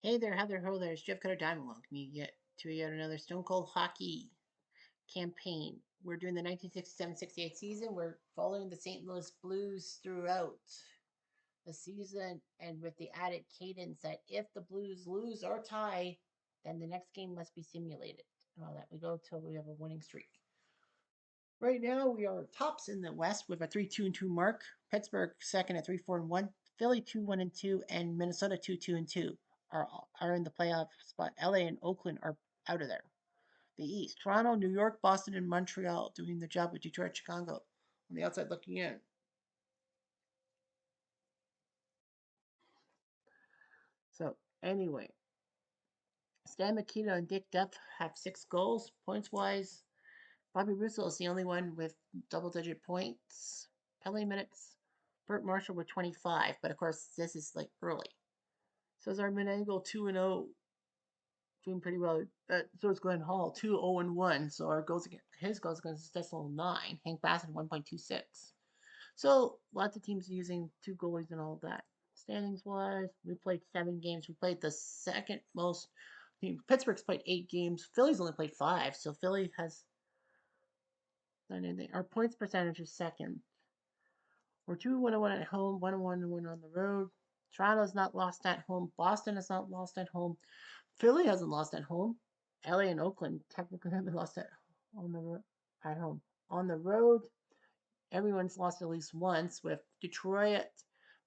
Hey there, Heather Ho there. It's Jeff Cutter Diamond. Welcome you get to yet another Stone Cold Hockey campaign. We're doing the 1967-68 season. We're following the St. Louis Blues throughout the season, and with the added cadence that if the Blues lose or tie, then the next game must be simulated. And all that. We go till we have a winning streak. Right now, we are tops in the West with a 3-2-2 mark. Pittsburgh second at 3-4-1. Philly 2-1-2, and Minnesota 2-2-2 are in the playoff spot. LA and Oakland are out of there. The East: Toronto, New York, Boston, and Montreal doing the job with Detroit, Chicago on the outside looking in. So anyway, Stan Mikita and Dick Duff have 6 goals. Points wise, Bobby Russell is the only one with double-digit points. Penalty minutes, Burt Marshall with 25, but of course this is like early. So is our Menangle 2-0, doing pretty well. So is Glenn Hall 2-0-1. So our goals against his goals against decimal 9. Hank Basson 1.26. So lots of teams using 2 goalies and all of that. Standings wise, we played 7 games. We played the second most. Pittsburgh's played 8 games. Philly's only played 5. So Philly has done anything. Our points percentage is second. We're 2-1-1 at home, 1-1-1 on the road. Toronto's not lost at home. Boston has not lost at home. Philly hasn't lost at home. LA and Oakland technically haven't lost at home. On the road, everyone's lost at least once, with Detroit,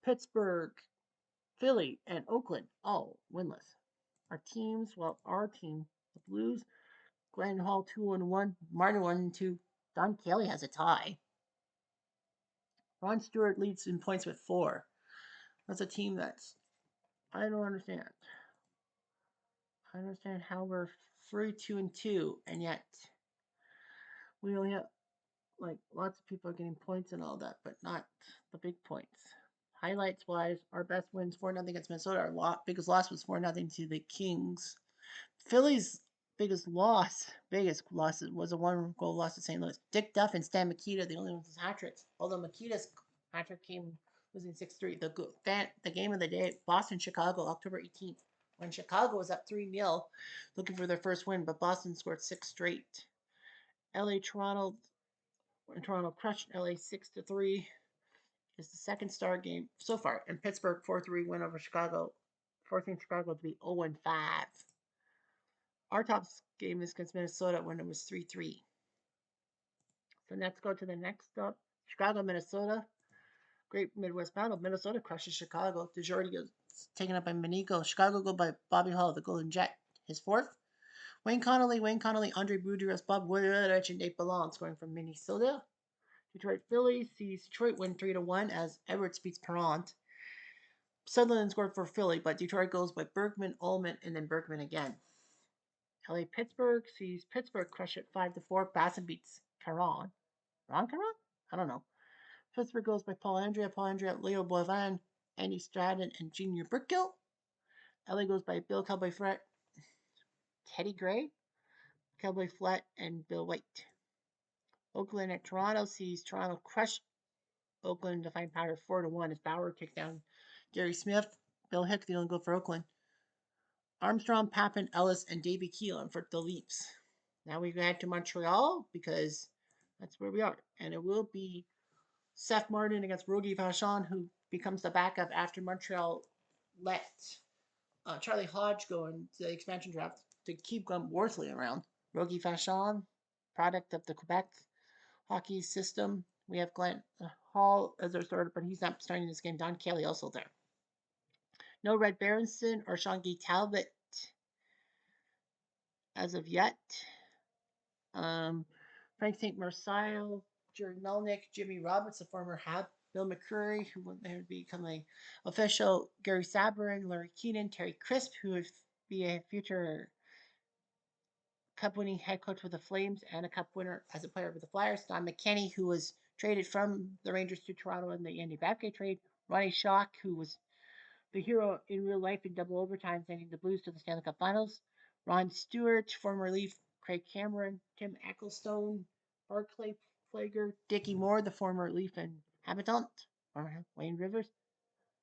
Pittsburgh, Philly, and Oakland all winless. Our teams, our team, the Blues, Glenn Hall 2-1, Martin 1-2. Don Kelly has a tie. Ron Stewart leads in points with 4. That's a team that's I don't understand. I don't understand how we're 3-2-2, and yet we only have like lots of people are getting points and all that, but not the big points. Highlights wise, our best wins 4-0 against Minnesota. Our biggest loss was 4-0 to the Kings. Philly's biggest loss was a 1-goal loss to St. Louis. Dick Duff and Stan Mikita, the only ones with hat tricks. Although Mikita's hat trick came losing 6-3. The game of the day, Boston Chicago, October 18th, when Chicago was up 3-0, looking for their first win, but Boston scored 6 straight. LA Toronto Toronto crushed LA 6-3. Is the second star game so far, and Pittsburgh 4-3 win over Chicago, forcing Chicago to be 0-5. Our top game is against Minnesota when it was 3-3. So let's go to the next up. Chicago, Minnesota. Great Midwest battle. Minnesota crushes Chicago. DeJordy goes taken up by Manico. Chicago go by Bobby Hall, the Golden Jet. His fourth. Wayne Connolly, Andre Boudreaux, Bob Woodridge, and Nate Ballon scoring from Minnesota. Detroit Phillies sees Detroit win 3-1 as Edwards beats Perrant. Sutherland scored for Philly, but Detroit goes by Bergman, Ullman, and then Bergman again. LA Pittsburgh sees Pittsburgh crush it 5-4. Basson beats Caron. Ron Caron? I don't know. Pittsburgh goes by Paul Andrea, Leo Boivin, Andy Stratton, and Junior Brickgill. LA goes by Bill Cowboy Flat, Teddy Gray, Cowboy Flat, and Bill White. Oakland at Toronto sees Toronto crush Oakland to find powder 4-1 as Bauer kicked down Gary Smith. Bill Hick, the only goal for Oakland. Armstrong, Papin, Ellis, and Davey Keelan for the Leafs. Now we head to Montreal because that's where we are. And it will be Seth Martin against Rogie Vachon, who becomes the backup after Montreal let Charlie Hodge go into the expansion draft to keep Worthley around. Rogie Vachon, product of the Quebec hockey system. We have Glenn Hall as our starter, but he's not starting this game. Don Kelly also there. No Red Berenson or Sean Guy Talbot as of yet. Frank St. Marcel, Jerry Melnick, Jimmy Roberts, the former Hab, Bill McCurry, who went there to become an official, Gary Sabourin, Larry Keenan, Terry Crisp, who would be a future Cup winning head coach with the Flames and a Cup winner as a player with the Flyers. Don McKenney, who was traded from the Rangers to Toronto in the Andy Babke trade. Ronnie Schock, who was the hero in real life in double overtime, sending the Blues to the Stanley Cup Finals. Ron Stewart, former Leaf Craig Cameron, Tim Ecclestone, Barclay Plager, Dickie Moore, the former Leaf and Habitant, Wayne Rivers,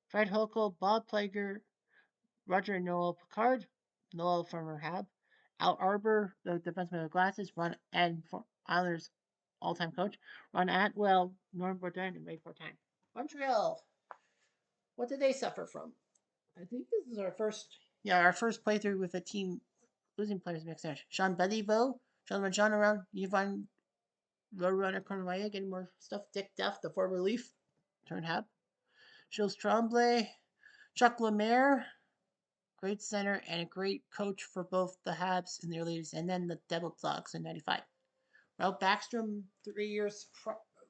Fred Hochul, Bob Plager, Roger Noel Picard, Noel from Rehab, Al Arbor, the defenseman with glasses, and Islanders all-time coach, Ron Atwell, Norm Bourdain, and Ray Fortin. Montreal, what did they suffer from? I think this is our first playthrough with a team losing players mixed in. Sean Beliveau, Jonathan John around, Yvonne Roadrunner Cornwaya getting more stuff. Dick Duff, the former Leaf, turned Hab. Jules Tremblay, Chuck Lemaire, great center and a great coach for both the Habs in the early days, and then the Devil Dogs in '95. Ralph Backstrom, 3 years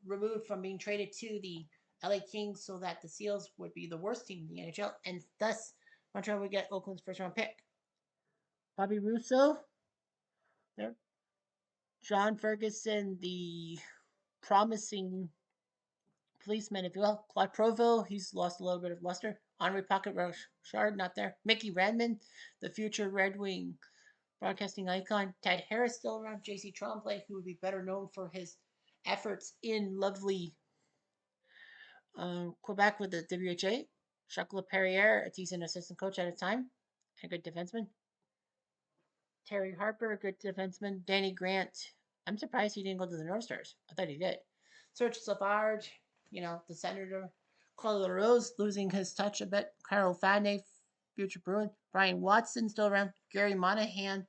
removed from being traded to the LA Kings so that the Seals would be the worst team in the NHL, and thus Montreal would get Oakland's first round pick. Bobby Russo, there. John Ferguson, the promising policeman, if you will. Claude Provo, he's lost a little bit of luster. Henri Pocket Richard, not there. Mickey Redmond, the future Red Wing broadcasting icon. Ted Harris still around. J.C. Tremblay, who would be better known for his efforts in lovely Quebec with the WHA. Jacques Laperriere, a decent assistant coach at a time, and a good defenseman. Terry Harper, a good defenseman. Danny Grant, I'm surprised he didn't go to the North Stars. I thought he did. Serge Savard, the senator. Claude LaRose losing his touch a bit. Carol Fadney, future Bruin. Brian Watson still around. Gary Monahan,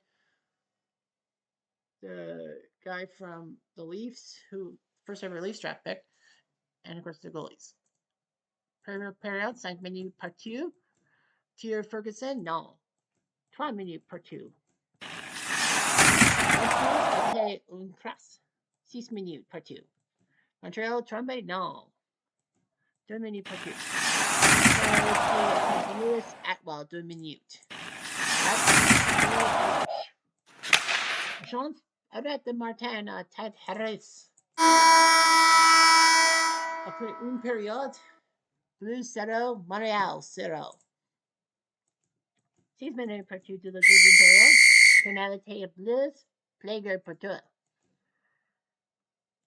the guy from the Leafs, who first ever Leafs draft pick. And of course the goalies. Perriot, 5 minutes partout. Tier Ferguson, non. 3 minutes partout. Était une crasse. 6 minutes partout. Montreal, Tremblay, non. 2 minutes partout. Louis Atwell, 2 minutes. Chance, Arrête de Martin à Ted Harris. Après une période, Blue 0, Montréal 0. 6 minutes partout de la deuxième période. Pénalité Blues, Plager partout.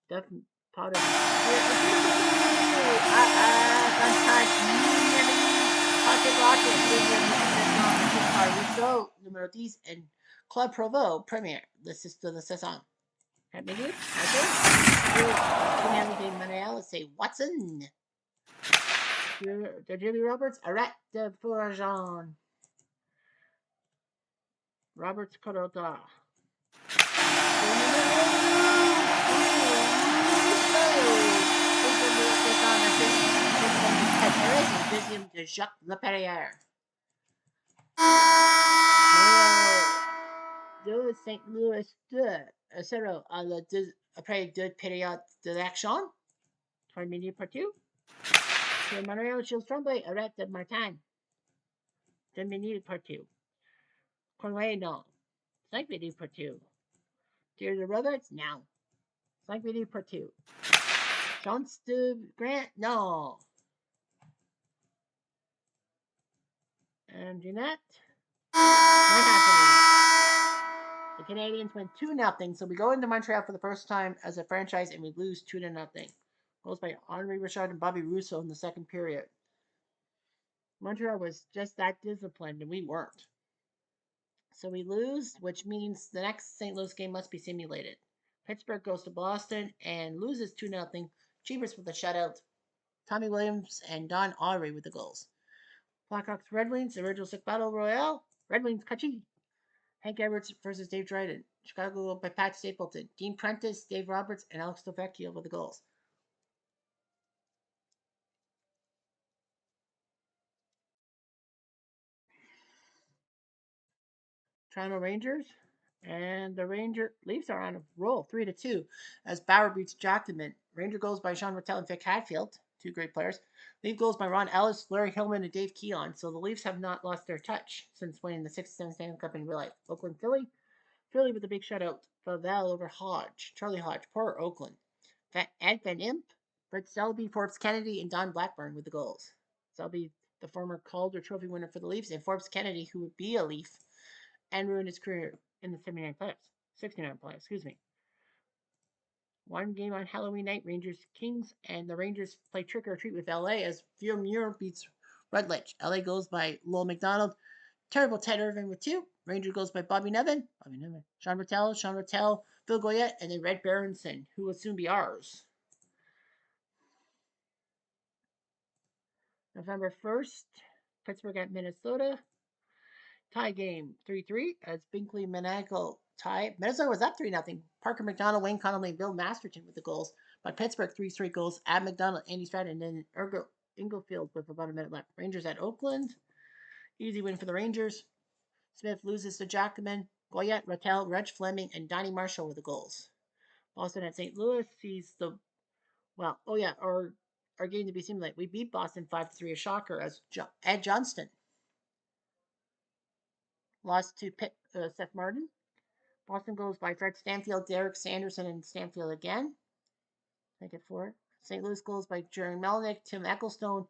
Duffy Potter. Pocket Rocket, Rousseau, numéro 10, and Claude Provo, premier, de la saison. 4 minutes, Pénalité Montréal, c'est Watson. De Jimmy Roberts, arrête de Fourgeon. Roberts Corota. Deuxième de Jacques Laperriere. De St. Louis 2-0 après 2 périodes de l'action. 3 minutes partout. Sur Montréal, Jules Tremblay, arrête de Martin. 2 minutes partout. Cornway, non. 5 minutes partout. Tears of Roberts, non. 5 minutes partout. Chance de Grant, non. And Jeanette, not happening. The Canadiens win 2-0, so we go into Montreal for the first time as a franchise and we lose 2-0. Goals by Henri Richard and Bobby Russo in the second period. Montreal was just that disciplined and we weren't. So we lose, which means the next St. Louis game must be simulated. Pittsburgh goes to Boston and loses 2-0. Cheapers with a shutout. Tommy Williams and Don Audrey with the goals. Blackhawks Red Wings, the original Sick Battle Royale. Red Wings Kachi. Hank Edwards versus Dave Dryden. Chicago by Pat Stapleton. Dean Prentice, Dave Roberts, and Alex Delvecchio with the goals. Toronto Rangers. And the Leafs are on a roll, 3-2, as Bauer beats Jackman. Ranger goals by Sean Rattel and Vic Hadfield, 2 great players. Leaf goals by Ron Ellis, Larry Hillman, and Dave Keon. So the Leafs have not lost their touch since winning the 6th Stanley Cup in real life. Oakland, Philly with a big shutout. Favel over Hodge, Charlie Hodge, poor Oakland. Ed Van Imp, Brett Selby, Forbes Kennedy, and Don Blackburn with the goals. Selby, the former Calder Trophy winner for the Leafs, and Forbes Kennedy, who would be a Leaf and ruin his career in the 69 playoffs, excuse me. One game on Halloween night, Rangers Kings, and the Rangers play trick or treat with LA as Muir beats Rutledge. LA goes by Lowell McDonald, Terrible Ted Irvin with 2. Ranger goes by Bobby Nevin. Sean Rattel, Phil Goyette, and then Red Berenson, who will soon be ours. November 1st, Pittsburgh at Minnesota. Tie game 3-3 as Binkley Maniacal tie. Minnesota was up 3-0. Parker McDonald, Wayne Connolly, and Bill Masterton with the goals. But Pittsburgh 3 straight goals at McDonald, Andy Stratton, and then Inglefield with about a minute left. Rangers at Oakland. Easy win for the Rangers. Smith loses to Jackman, Goyette, Rattel, Reg Fleming, and Donnie Marshall with the goals. Boston at St. Louis sees the our game to be simulated. We beat Boston 5-3, a shocker, as Ed Johnston lost to Seth Martin. Boston goes by Fred Stanfield, Derek Sanderson, and Stanfield again. Make it 4. St. Louis goes by Jerry Melnick, Tim Ecclestone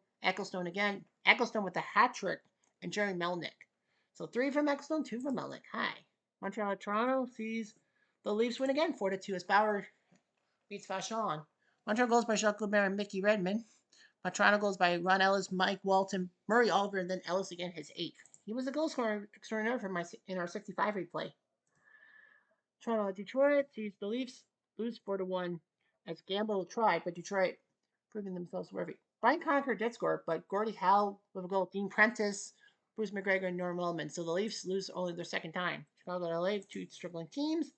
again. Ecclestone with a hat trick, and Jerry Melnick. So 3 from Ecclestone, 2 from Melnick. Hi. Montreal at Toronto sees the Leafs win again, 4-2 as Bauer beats Vachon. Montreal goes by Jacques Lemaire and Mickey Redmond. Toronto goes by Ron Ellis, Mike Walton, Murray Oliver, and then Ellis again, his 8th. He was a goal scorer extraordinaire in our 65 replay. Toronto at Detroit sees the Leafs lose 4-1 as Gamble tried, but Detroit proving themselves worthy. Brian Conker did score, but Gordie Howe with a goal, Dean Prentice, Bruce McGregor, and Norm Ullman. So the Leafs lose only their 2nd time. Chicago and LA, 2 struggling teams,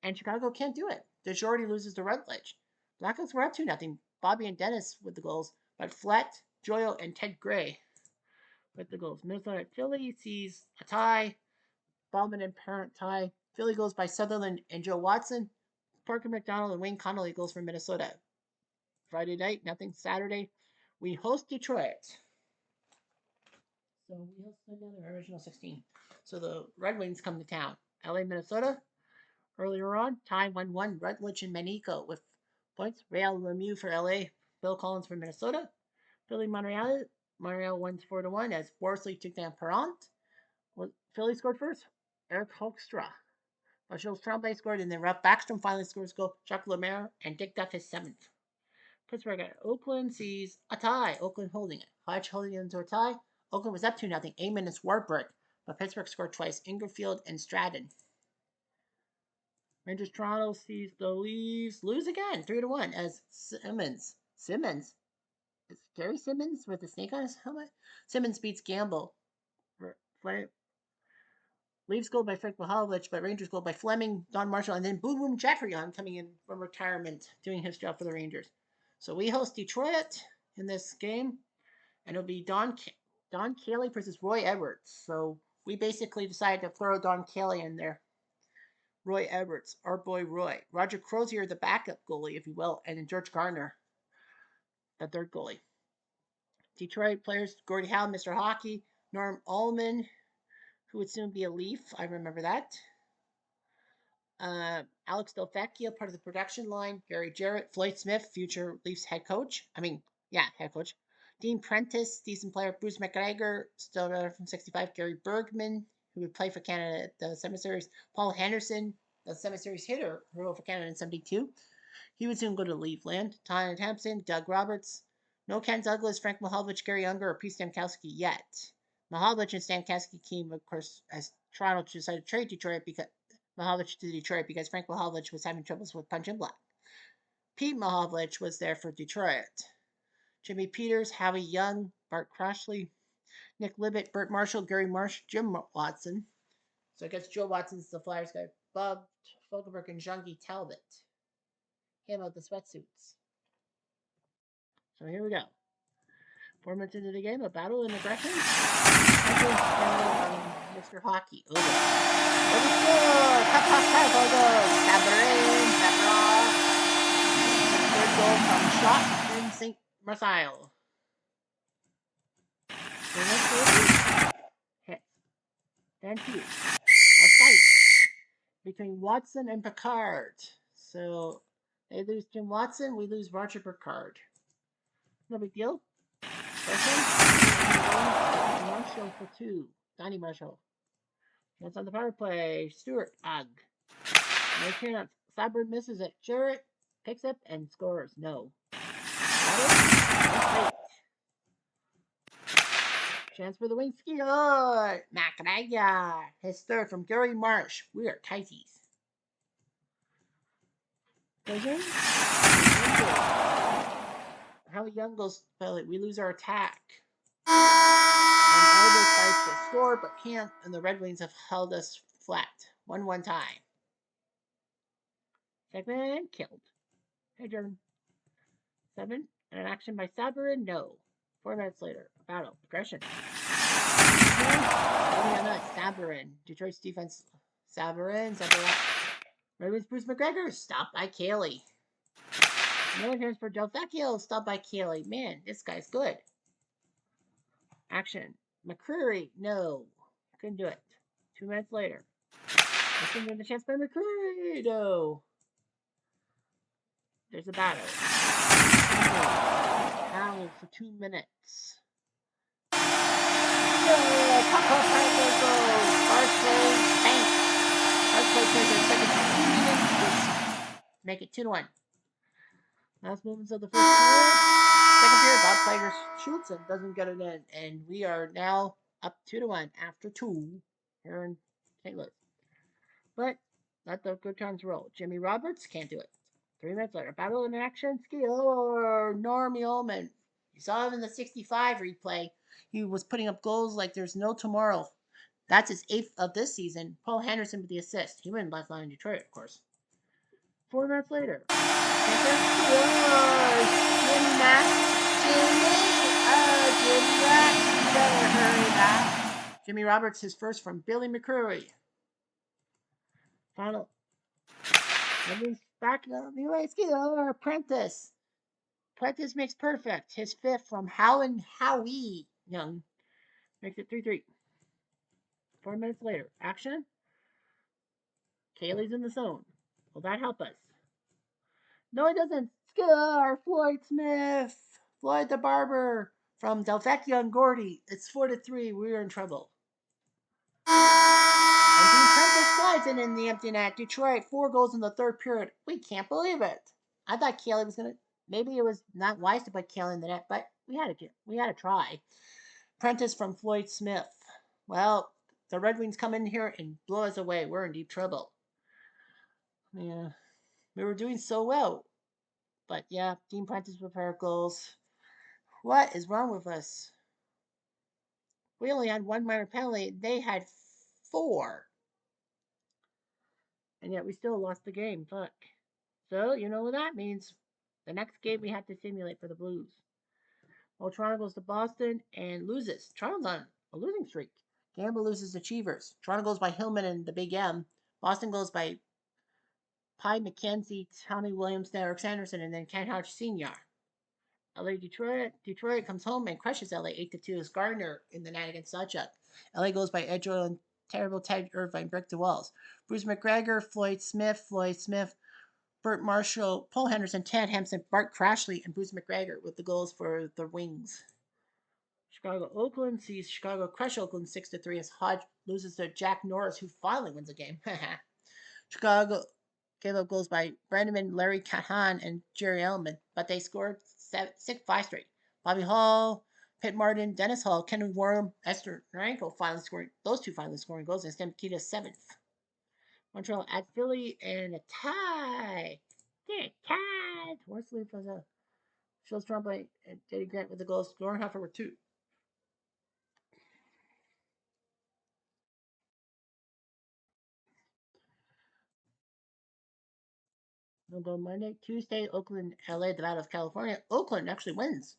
and Chicago can't do it. DeJordy loses to Rutledge. Blackhawks were up 2-0. Bobby and Dennis with the goals, but Flett, Joyle, and Ted Gray with the goals. Minnesota at Philly sees a tie. Baldwin and Parent tie. Philly goes by Sutherland and Joe Watson. Parker McDonald and Wayne Connolly goes for Minnesota. Friday night, nothing. Saturday, we host Detroit. So we host another original 16. So the Red Wings come to town. LA, Minnesota. Earlier on, tie 1-1. Rutledge and Manico with points. Real Lemieux for LA. Bill Collins for Minnesota. Philly, Montreal. Montreal wins 4-1 as Worsley took down Perrant. Philly scored first. Eric Hoekstra. Marshall Tremblay scored, and then Ralph Backstrom finally scores a goal. Jacques Lemaire and Dick Duff his 7th. Pittsburgh at Oakland sees a tie. Oakland holding it. Hodge holding it into a tie. Oakland was up 2-0. Amon and Swarbrick, but Pittsburgh scored twice. Ingerfield and Stratton. Rangers Toronto sees the Leafs lose again, 3-1 as Simmons. Is Gary Simmons with the snake on his helmet? Simmons beats Gamble. Leafs goal by Frank Mihaljevic, but Rangers goal by Fleming, Don Marshall, and then Boom Boom Jeffrey coming in from retirement, doing his job for the Rangers. So we host Detroit in this game, and it'll be Don Cayley versus Roy Edwards. So we basically decided to throw Don Cayley in there. Roy Edwards, our boy Roy. Roger Crozier, the backup goalie, if you will, and then George Gardner, the 3rd goalie. Detroit players, Gordie Howe, Mr. Hockey, Norm Ullman, who would soon be a Leaf. I remember that. Alex Delvecchio, part of the production line. Gary Jarrett, Floyd Smith, future Leafs head coach. Head coach. Dean Prentice, decent player. Bruce McGregor, still there from 65. Gary Bergman, who would play for Canada at the Summer Series. Paul Henderson, the Summer Series hitter, who wrote for Canada in 72. He would soon go to Leafland. Tyler Thompson, Doug Roberts. No Ken Douglas, Frank Mihaljevic, Gary Unger, or Pete Stamkowski yet. Mihaljevic and Stamkowski came, of course, as Toronto decided to trade Mihaljevic to Detroit because Frank Mihaljevic was having troubles with Punch and Black. Pete Mihaljevic was there for Detroit. Jimmy Peters, Howie Young, Bart Croshley, Nick Libet, Bert Marshall, Gary Marsh, Jim Watson. So I guess Joe Watson's the Flyers guy. Bob Fogelberg and Junkie Talbot. Him out the sweatsuits. So here we go. 4 minutes into the game, a battle in aggression. Mr. Hockey. Over. Over score! Tap, Cabaret, Cabaret. Third goal from Shot in St. Marcel. Hit. Then two. A fight between Watson and Picard. So they lose Jim Watson, we lose Roger Picard. No big deal. Marshall for 2. Donnie Marshall. That's on the power play. Stewart. Ugh. No chance. Cyber misses it. Jarrett picks up and scores. No. Chance for the wing skewer. McGregor. His third from Gary Marsh. We are tighties. Vision. Howie Young goes belly. We lose our attack. And Elder tries to score but can't, and the Red Wings have held us flat. 1-1 tie. Segment killed. Hey, Jordan. 7. And an action by Sabrin? No. 4 minutes later. Battle. Aggression. Sabrin. Detroit's defense. Sabrin. Red Wings Bruce McGregor. Stopped by Cayley. No appearance for Delvecchio. Stopped by Cayley. Man, this guy's good. Action. McCreary. No. Couldn't do it. 2 minutes later. Looking for the chance by McCreary. No. There's a battle. Battle for 2 minutes. Make it 2-1. Last moments of the first period. Second period, Bob Plager shoots and doesn't get it in. And we are now up 2-1 after 2 here in St. Louis. But let the good times roll. Jimmy Roberts can't do it. 3 minutes later, battle in action. Skill Normie Ullman. You saw him in the 65 replay. He was putting up goals like there's no tomorrow. That's his 8th of this season. Paul Henderson with the assist. He went last night in Detroit, of course. 4 minutes later. Jimmy Mack. Jimmy Mack. You better hurry back. Jimmy Roberts, his first from Billy McCreary. Final. That means back anyway. Apprentice. Prentice makes perfect. His 5th from Howie Young makes it 3-3. 4 minutes later. Action. Cayley's in the zone. Will that help us? No, it doesn't. Score. Floyd Smith. Floyd the Barber from Delvecchio and Gordy. It's 4-3. We're in trouble. And Dean Prentice slides in the empty net. Detroit, 4 goals in the 3rd period. We can't believe it. I thought Cayley was going to... Maybe it was not wise to put Cayley in the net, but we had to try. Prentice from Floyd Smith. Well, the Red Wings come in here and blow us away. We're in deep trouble. Yeah, we were doing so well. But yeah, Dean Prentice with our goals. What is wrong with us? We only had 1 minor penalty. They had 4. And yet we still lost the game. Fuck. So, you know what that means. The next game we have to simulate for the Blues. Well, Toronto goes to Boston and loses. Toronto's on a losing streak. Gamble loses to Cheevers. Toronto goes by Hillman and the Big M. Boston goes by Pye McKenzie, Tommy Williams, Derek Sanderson, and then Ken Hodge Sr. LA Detroit. Detroit comes home and crushes LA 8-2 as Gardner in the net against Sawchuk. LA goes by Ed Joyle and terrible Ted Irvine, Brick DeWalls. Bruce McGregor, Floyd Smith, Bert Marshall, Paul Henderson, Ted Hampson, Bart Crashley, and Bruce McGregor with the goals for the Wings. Chicago Oakland sees Chicago crush Oakland 6-3 as Hodge loses to Jack Norris, who finally wins a game. Chicago gave up goals by Brenneman, Larry Cahan, and Jerry Ellman, but they scored 5 straight. Bobby Hall, Pitt Martin, Dennis Hall, Ken Worm, Esther Narenko finally scoring goals, and Stamkita's 7th. Montreal at Philly and a tie. They're tied. Worsley was a Phil Trombley and Eddie Grant with the goals. Dornhofer with 2. We'll go Monday, Tuesday, Oakland, LA, the Battle of California. Oakland actually wins.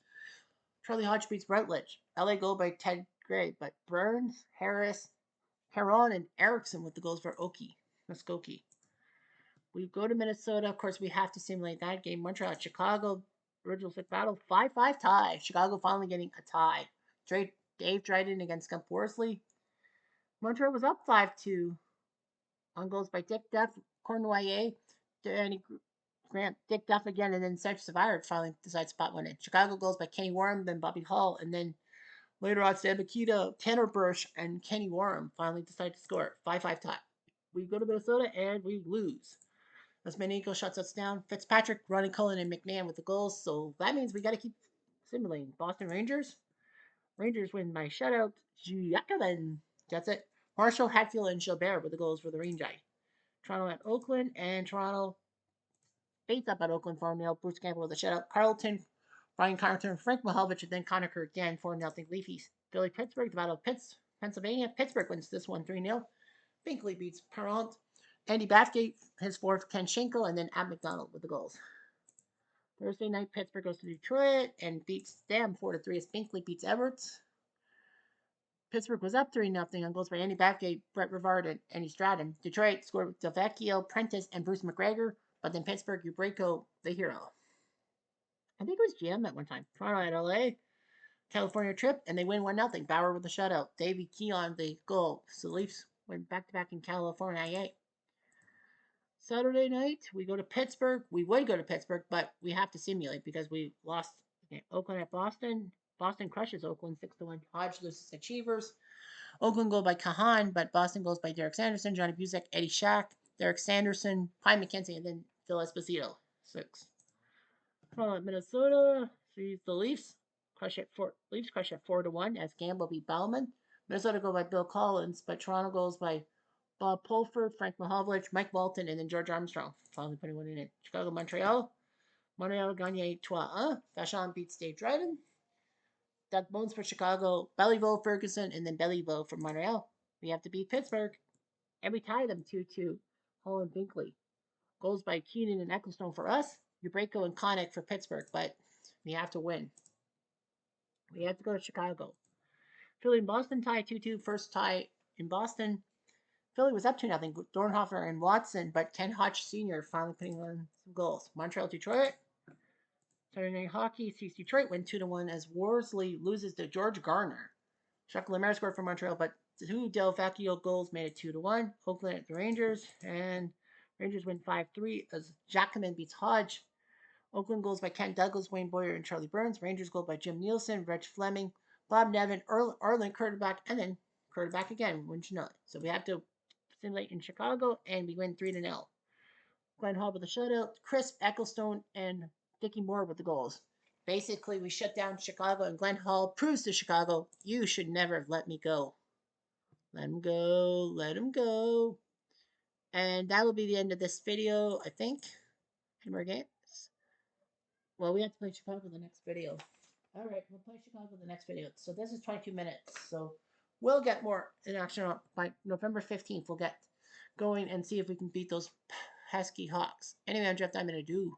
Charlie Hodge beats Routledge. LA goal by Ted Gray, but Burns, Harris, Heron, and Erickson with the goals for Muskoke. We go to Minnesota. Of course, we have to simulate that game. Montreal at Chicago. Original Six battle. 5-5 tie. Chicago finally getting a tie. Dave Dryden against Gump Worsley. Montreal was up 5-2 on goals by Dick Duff, Cornwallier, Danny Grant, Dick Duff again, and then Serge Savard finally decides spot one in. Chicago goals by Kenny Warren, then Bobby Hall, and then later on Stan Mikita, Tanner Bursch, and Kenny Warren finally decide to score. 5-5 tie. We go to Minnesota and we lose. As Manico shuts us down. Fitzpatrick, Ronnie Cullen, and McMahon with the goals. So that means we got to keep simulating. Boston Rangers. Rangers win by shutout. Jacobin. That's it. Marshall, Hatfield, and Gilbert were the goals for the Rangers. Toronto at Oakland, and Toronto beats up at Oakland 4-0. Bruce Campbell with a shutout. Carlton, Brian Carlton, Frank Mahovich, and then Connor again 4-0 Leafs. Philly, Pittsburgh, the Battle of Pennsylvania. Pittsburgh wins this one 3-0. Binkley beats Perrant. Andy Bathgate, his fourth, Ken Schenkel, and then Ab McDonald with the goals. Thursday night, Pittsburgh goes to Detroit and beats them 4-3 as Binkley beats Everett. Pittsburgh was up 3-0 on goals by Andy Bathgate, Brett Rivard, and Andy Stratton. Detroit scored with Delvecchio, Prentice, and Bruce McGregor, but then Pittsburgh, Ubrico, the hero. I think it was GM at one time. Toronto at LA, California trip, and they win 1-0. Bauer with the shutout. Davey Keon the goal. So the Leafs went back to back in California. Saturday night, we go to Pittsburgh. We would go to Pittsburgh, but we have to simulate because we lost Oakland at Boston. Boston crushes Oakland 6-1. Hodge loses to Cheevers. Oakland goal by Kahan, but Boston goes by Derek Sanderson, Johnny Buzik, Eddie Shack, Derek Sanderson, Pi McKenzie, and then Phil Esposito. 6. Toronto, Minnesota sees the Leafs crush at 4-1 as Gamble beat Bauman. Minnesota go by Bill Collins, but Toronto goes by Bob Pulford, Frank Mahovlich, Mike Walton, and then George Armstrong. Finally putting one in it. Chicago, Montreal. Montreal Gagne 3-1. Vachon beats Dave Dryden. Doug Bones for Chicago. Belliveau, Ferguson, and then Belliveau for Montreal. We have to beat Pittsburgh. And we tie them 2-2. Hull and Binkley. Goals by Keenan and Ecclestone for us. Ubrico and Connick for Pittsburgh, but we have to win. We have to go to Chicago. Philly and Boston tie 2-2. First tie in Boston. Philly was up 2-0. Dornhofer and Watson, but Ken Hutch Sr. finally putting on some goals. Montreal, Detroit. Saturday Night Hockey sees Detroit win 2-1 as Worsley loses to George Garner. Chuck Lemaire scored for Montreal, but 2 Delvecchio goals made it 2-1. Oakland at the Rangers, and Rangers win 5-3 as Jacobin beats Hodge. Oakland goals by Kent Douglas, Wayne Boyer, and Charlie Burns. Rangers goal by Jim Nielsen, Reg Fleming, Bob Nevin, Arlen Kurtback, and then Kurtback again, wouldn't you know it. So we have to simulate in Chicago, and we win 3-0. Glenn Hall with the shutout, Chris Ecclestone, and Dickie Moore with the goals. Basically, we shut down Chicago, and Glenn Hall proves to Chicago, you should never have let me go. Let him go, let him go. And that will be the end of this video, I think. Any more games? Well, we have to play Chicago the next video. All right, we'll play Chicago the next video. So this is 22 minutes. So we'll get more in action by November 15th. We'll get going and see if we can beat those pesky Hawks. Anyway, I'm Jeff Diamond. I do.